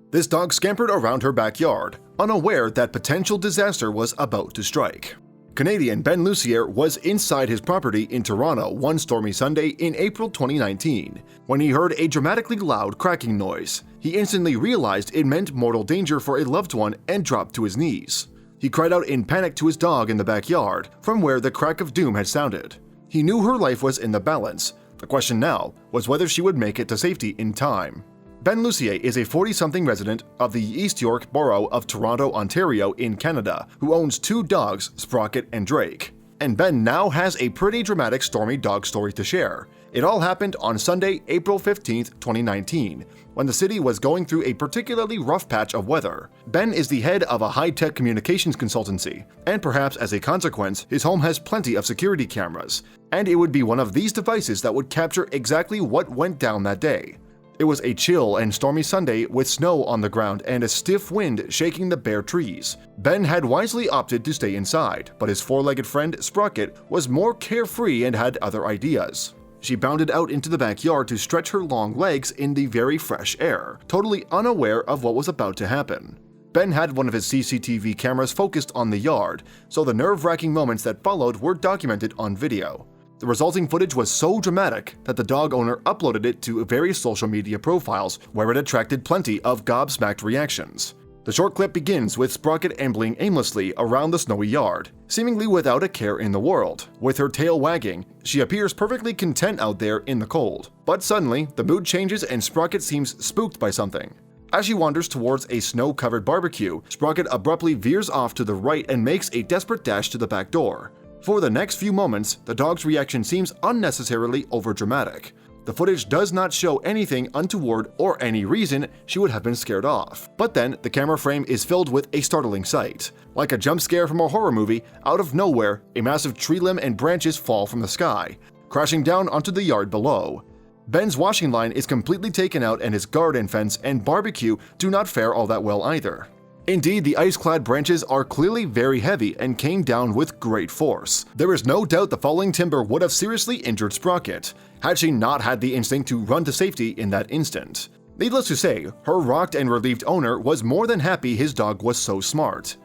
This dog scampered around her backyard, unaware that potential disaster was about to strike. Canadian Ben Lucier was inside his property in Toronto one stormy Sunday in April 2019 when he heard a dramatically loud cracking noise. He instantly realized it meant mortal danger for a loved one and dropped to his knees. He cried out in panic to his dog in the backyard from where the crack of doom had sounded. He knew her life was in the balance. The question now was whether she would make it to safety in time. Ben Lucier is a 40-something resident of the East York borough of Toronto, Ontario in Canada, who owns two dogs, Sprocket and Drake. And Ben now has a pretty dramatic stormy dog story to share. It all happened on Sunday, April 15, 2019, when the city was going through a particularly rough patch of weather. Ben is the head of a high-tech communications consultancy, and perhaps as a consequence, his home has plenty of security cameras. And it would be one of these devices that would capture exactly what went down that day. It was a chill and stormy Sunday with snow on the ground and a stiff wind shaking the bare trees. Ben had wisely opted to stay inside, but his four-legged friend Sprocket was more carefree and had other ideas. She bounded out into the backyard to stretch her long legs in the very fresh air, totally unaware of what was about to happen. Ben had one of his CCTV cameras focused on the yard, so the nerve-wracking moments that followed were documented on video. The resulting footage was so dramatic that the dog owner uploaded it to various social media profiles where it attracted plenty of gobsmacked reactions. The short clip begins with Sprocket ambling aimlessly around the snowy yard, seemingly without a care in the world. With her tail wagging, she appears perfectly content out there in the cold. But suddenly, the mood changes and Sprocket seems spooked by something. As she wanders towards a snow-covered barbecue, Sprocket abruptly veers off to the right and makes a desperate dash to the back door. For the next few moments, the dog's reaction seems unnecessarily overdramatic. The footage does not show anything untoward or any reason she would have been scared off. But then, the camera frame is filled with a startling sight. Like a jump scare from a horror movie, out of nowhere, a massive tree limb and branches fall from the sky, crashing down onto the yard below. Ben's washing line is completely taken out and his garden fence and barbecue do not fare all that well either. Indeed, the ice-clad branches are clearly very heavy and came down with great force. There is no doubt the falling timber would have seriously injured Sprocket, had she not had the instinct to run to safety in that instant. Needless to say, her rocked and relieved owner was more than happy his dog was so smart.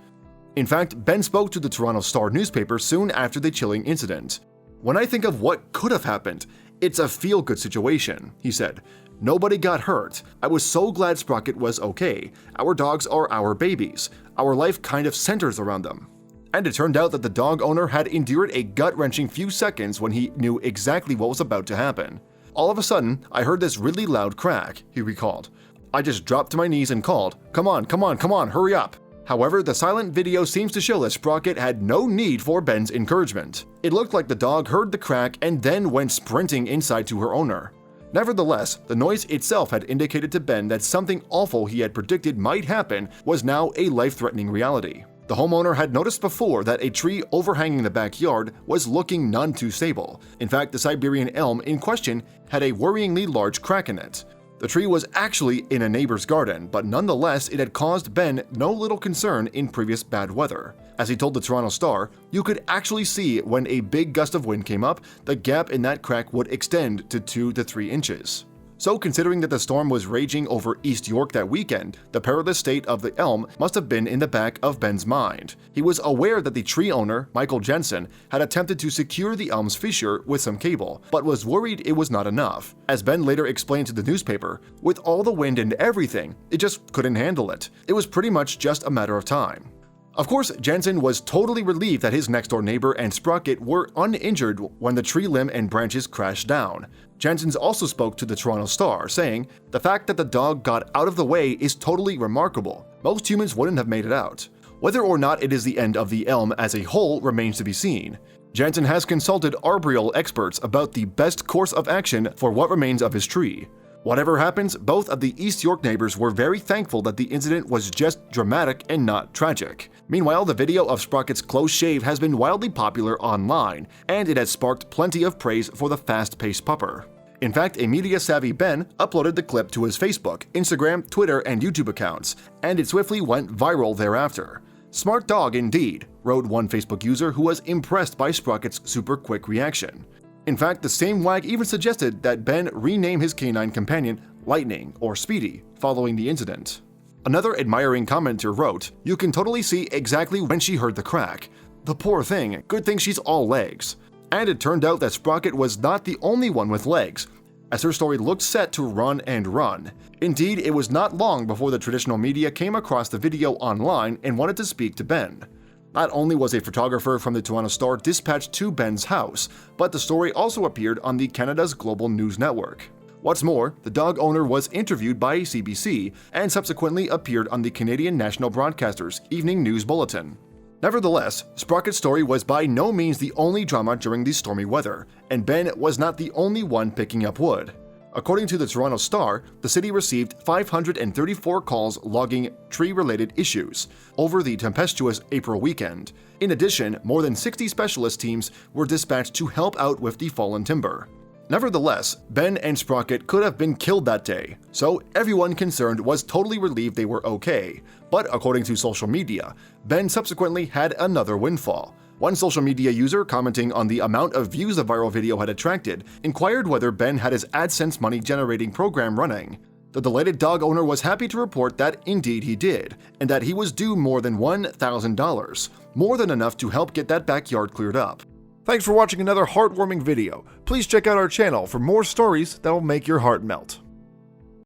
In fact, Ben spoke to the Toronto Star newspaper soon after the chilling incident. "When I think of what could have happened, it's a feel-good situation," he said. "Nobody got hurt. I was so glad Sprocket was okay. Our dogs are our babies. Our life kind of centers around them." And it turned out that the dog owner had endured a gut-wrenching few seconds when he knew exactly what was about to happen. "All of a sudden, I heard this really loud crack," he recalled. "I just dropped to my knees and called, 'Come on, come on, come on, hurry up.'" However, the silent video seems to show that Sprocket had no need for Ben's encouragement. It looked like the dog heard the crack and then went sprinting inside to her owner. Nevertheless, the noise itself had indicated to Ben that something awful he had predicted might happen was now a life-threatening reality. The homeowner had noticed before that a tree overhanging the backyard was looking none too stable. In fact, the Siberian elm in question had a worryingly large crack in it. The tree was actually in a neighbor's garden, but nonetheless it had caused Ben no little concern in previous bad weather. As he told the Toronto Star, you could actually see when a big gust of wind came up, the gap in that crack would extend to 2 to 3 inches. So considering that the storm was raging over East York that weekend, the perilous state of the elm must have been in the back of Ben's mind. He was aware that the tree owner, Michael Jensen, had attempted to secure the elm's fissure with some cable, but was worried it was not enough. As Ben later explained to the newspaper, with all the wind and everything, it just couldn't handle it. It was pretty much just a matter of time. Of course, Jensen was totally relieved that his next-door neighbor and Sprocket were uninjured when the tree limb and branches crashed down. Jensen also spoke to the Toronto Star, saying, "The fact that the dog got out of the way is totally remarkable. Most humans wouldn't have made it out. Whether or not it is the end of the elm as a whole remains to be seen. Jensen has consulted arboreal experts about the best course of action for what remains of his tree. Whatever happens, both of the East York neighbors were very thankful that the incident was just dramatic and not tragic." Meanwhile, the video of Sprocket's close shave has been wildly popular online, and it has sparked plenty of praise for the fast-paced pupper. In fact, a media-savvy Ben uploaded the clip to his Facebook, Instagram, Twitter, and YouTube accounts, and it swiftly went viral thereafter. "Smart dog indeed," wrote one Facebook user who was impressed by Sprocket's super quick reaction. In fact, the same wag even suggested that Ben rename his canine companion Lightning or Speedy following the incident. Another admiring commenter wrote, "You can totally see exactly when she heard the crack. The poor thing, good thing she's all legs." And it turned out that Sprocket was not the only one with legs, as her story looked set to run and run. Indeed, it was not long before the traditional media came across the video online and wanted to speak to Ben. Not only was a photographer from the Toronto Star dispatched to Ben's house, but the story also appeared on the Canada's Global News Network. What's more, the dog owner was interviewed by CBC and subsequently appeared on the Canadian National Broadcaster's Evening News Bulletin. Nevertheless, Sprocket's story was by no means the only drama during the stormy weather, and Ben was not the only one picking up wood. According to the Toronto Star, the city received 534 calls logging tree-related issues over the tempestuous April weekend. In addition, more than 60 specialist teams were dispatched to help out with the fallen timber. Nevertheless, Ben and Sprocket could have been killed that day, so everyone concerned was totally relieved they were okay. But according to social media, Ben subsequently had another windfall. One social media user commenting on the amount of views the viral video had attracted inquired whether Ben had his AdSense money-generating program running. The delighted dog owner was happy to report that indeed he did, and that he was due more than $1,000, more than enough to help get that backyard cleared up. Thanks for watching another heartwarming video. Please check out our channel for more stories that will make your heart melt.